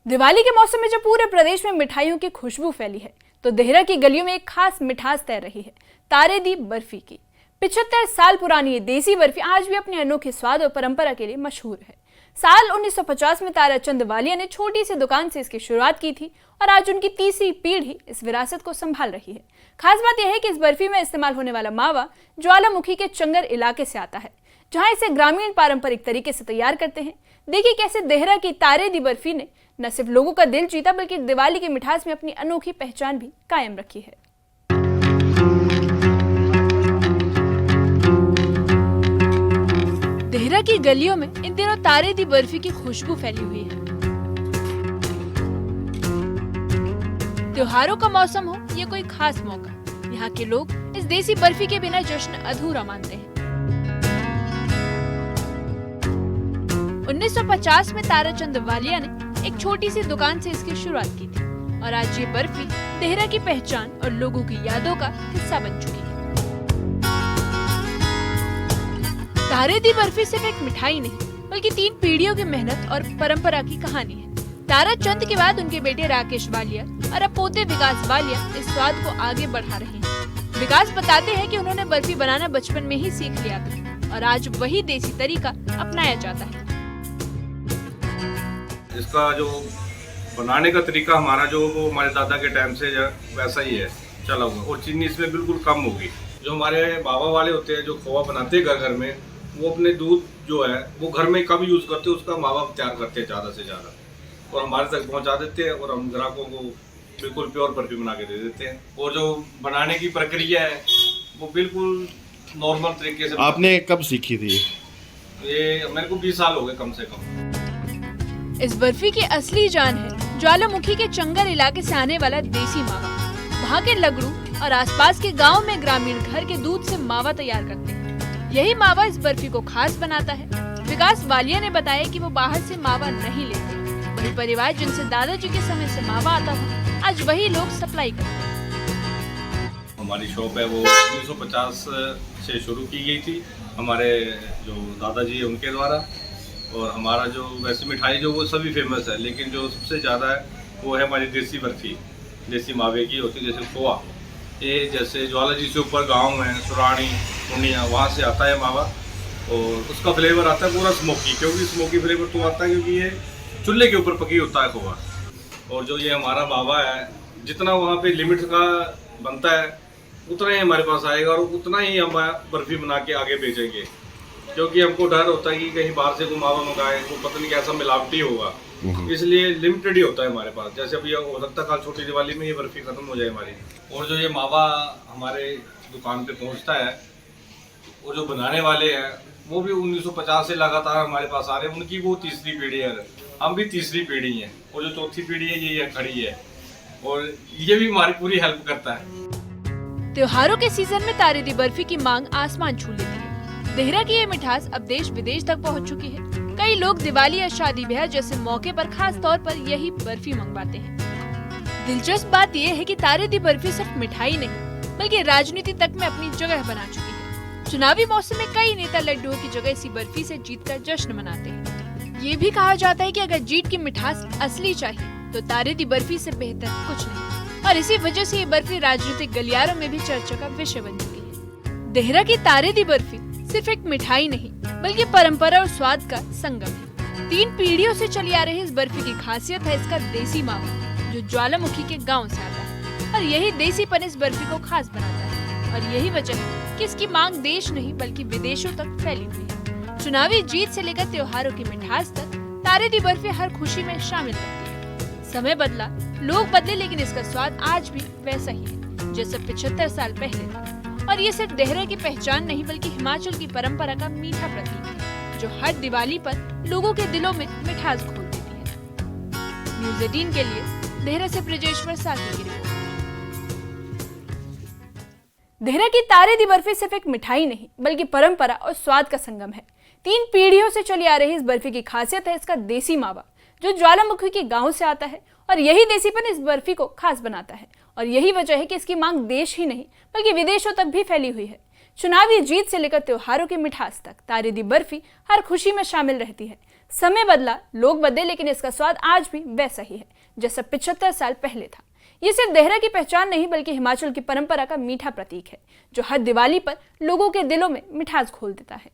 दिवाली के मौसम में जब पूरे प्रदेश में मिठाइयों की खुशबू फैली है तो देहरा की गलियों में एक खास मिठास तैर रही है, तारे दी बर्फी की। 75 साल पुरानी ये देसी बर्फी आज भी अपने अनोखे स्वाद और परंपरा के लिए मशहूर है। साल 1950 में ताराचंद वालिया ने छोटी सी दुकान से इसकी शुरुआत की थी और आज उनकी तीसरी पीढ़ी इस विरासत को संभाल रही है। खास बात यह है कि इस बर्फी में इस्तेमाल होने वाला मावा ज्वालामुखी के चंगर इलाके से आता है, जहां इसे ग्रामीण पारंपरिक तरीके से तैयार करते हैं। देखिए कैसे देहरा की तारे दी बर्फी ने न सिर्फ लोगों का दिल जीता बल्कि दिवाली की मिठास में अपनी अनोखी पहचान भी कायम रखी है। देहरा की गलियों में इन दिनों तारे दी बर्फी की खुशबू फैली हुई है। त्योहारों का मौसम हो या कोई खास मौका, यहाँ के लोग इस देसी बर्फी के बिना जश्न अधूरा मानते हैं। 1950 में ताराचंद वालिया ने एक छोटी सी दुकान से इसकी शुरुआत की थी और आज ये बर्फी देहरा की पहचान और लोगों की यादों का हिस्सा बन चुकी है। तारे दी बर्फी सिर्फ एक मिठाई नहीं बल्कि 3 पीढ़ियों की मेहनत और परंपरा की कहानी है। ताराचंद के बाद उनके बेटे राकेश वालिया और अब पोते विकास वालिया इस स्वाद को आगे बढ़ा रहे हैं। विकास बताते हैं कि उन्होंने बर्फी बनाना बचपन में ही सीख लिया था और आज वही देसी तरीका अपनाया जाता है। इसका जो बनाने का तरीका हमारा जो वो हमारे दादा के टाइम से वैसा ही है चला हुआ, और चीनी इसमें बिल्कुल कम होगी। जो हमारे बाबा वाले होते हैं जो खोआ बनाते हैं घर घर में, वो अपने दूध जो है वो घर में कम यूज़ करते हैं, उसका मावा तैयार करते हैं ज़्यादा से ज़्यादा और हमारे तक पहुंचा देते हैं और हम ग्राहकों को बिल्कुल प्योर बर्फी बना के दे देते हैं। और जो बनाने की प्रक्रिया है वो बिल्कुल नॉर्मल तरीके से। आपने कब सीखी थी? ये मेरे को 20 साल हो गए कम से कम। इस बर्फी की असली जान है ज्वालामुखी के चंगर इलाके से आने वाला देसी मावा। वहाँ के लगड़ू और आसपास के गांव में ग्रामीण घर के दूध से मावा तैयार करते हैं। यही मावा इस बर्फी को खास बनाता है। विकास वालिया ने बताया कि वो बाहर से मावा नहीं लेते, वही परिवार जिनसे दादाजी के समय से मावा आता था आज वही लोग सप्लाई करते हैं। हमारी शॉप है वो 1950 से शुरू की गई थी हमारे जो दादाजी है उनके द्वारा, और हमारा जो वैसे मिठाई जो वो सभी फेमस है, लेकिन जो सबसे ज़्यादा है वो है हमारी देसी बर्फ़ी, देसी मावे की होती है। जैसे खोआ, ये जैसे ज्वाला जी से ऊपर गांव है सुरानी पूर्णिया, वहाँ से आता है मावा और उसका फ्लेवर आता है पूरा स्मोकी, क्योंकि स्मोकी फ्लेवर तो आता है क्योंकि ये चूल्हे के ऊपर पकी होता है खोआ। और जो ये हमारा मावा है जितना वहाँ पे लिमिट का बनता है उतना ही हमारे पास आएगा और उतना ही हम बर्फ़ी बना के आगे बेचेंगे, क्योंकि हमको डर होता है कि कहीं बाहर से कोई मावा मंगाए वो पता नहीं कैसा मिलावटी होगा, इसलिए लिमिटेड ही होता है हमारे पास। जैसे अभी हो सकता है कल छोटी दिवाली में ये बर्फी खत्म हो जाए हमारी। और जो ये मावा हमारे दुकान पे पहुंचता है और जो बनाने वाले हैं वो भी 1950 से लगातार हमारे पास आ रहे हैं। उनकी वो तीसरी पीढ़ी है, हम भी तीसरी पीढ़ी हैं और जो चौथी पीढ़ी है ये खड़ी है और ये भी हमारी पूरी हेल्प करता है। त्योहारों के सीजन में तारे दी बर्फी की मांग आसमान छू लेती है। देहरा की ये मिठास अब देश विदेश तक पहुंच चुकी है। कई लोग दिवाली या शादी ब्याह जैसे मौके पर खास तौर पर यही बर्फी मंगवाते हैं। दिलचस्प बात यह है कि तारे दी बर्फी सिर्फ मिठाई नहीं बल्कि राजनीति तक में अपनी जगह बना चुकी है। चुनावी मौसम में कई नेता लड्डुओं की जगह इसी बर्फी से जीत का जश्न मनाते हैं। ये भी कहा जाता है कि अगर जीत की मिठास असली चाहिए तो तारे दी बर्फी से बेहतर कुछ नहीं, और इसी वजह से ये बर्फी राजनीतिक गलियारों में भी चर्चा का विषय बन चुकी है। देहरा की तारे दी बर्फी सिर्फ एक मिठाई नहीं बल्कि परंपरा और स्वाद का संगम है। 3 पीढ़ियों से चली आ रही इस बर्फी की खासियत है इसका देसी मावा जो ज्वालामुखी के गांव से आता है, और यही देसीपन इस बर्फी को खास बनाता है। और यही वजह है कि इसकी मांग देश नहीं बल्कि विदेशों तक फैली हुई है। चुनावी जीत से लेकर त्योहारों की मिठास तक तारे दी बर्फी हर खुशी में शामिल रहती है। समय बदला, लोग बदले, लेकिन इसका स्वाद आज भी वैसा ही है जैसे 75 साल पहले था। और ये सिर्फ देहरा की पहचान नहीं बल्कि हिमाचल की परंपरा का मीठा प्रतीक है जो हर दिवाली पर लोगों के दिलों में मिठास घोल देती है। न्यूज़ 18 के लिए देहरा से ब्रजेश्वर साथी की रिपोर्ट। देहरा की तारे दी बर्फी सिर्फ एक मिठाई नहीं बल्कि परंपरा और स्वाद का संगम है। 3 पीढ़ियों से चली आ रही इस बर्फी की खासियत है इसका देसी मावा जो ज्वालामुखी के गांव से आता है, और यही देसीपन इस बर्फी को खास बनाता है। और यही वजह है कि इसकी मांग देश ही नहीं बल्कि विदेशों तक भी फैली हुई है। चुनावी जीत से लेकर त्योहारों की मिठास तक तारे दी बर्फी हर खुशी में शामिल रहती है। समय बदला, लोग बदले, लेकिन इसका स्वाद आज भी वैसा ही है जैसा 75 साल पहले था। ये सिर्फ देहरा की पहचान नहीं बल्कि हिमाचल की परंपरा का मीठा प्रतीक है जो हर दिवाली पर लोगों के दिलों में मिठास घोल देता है।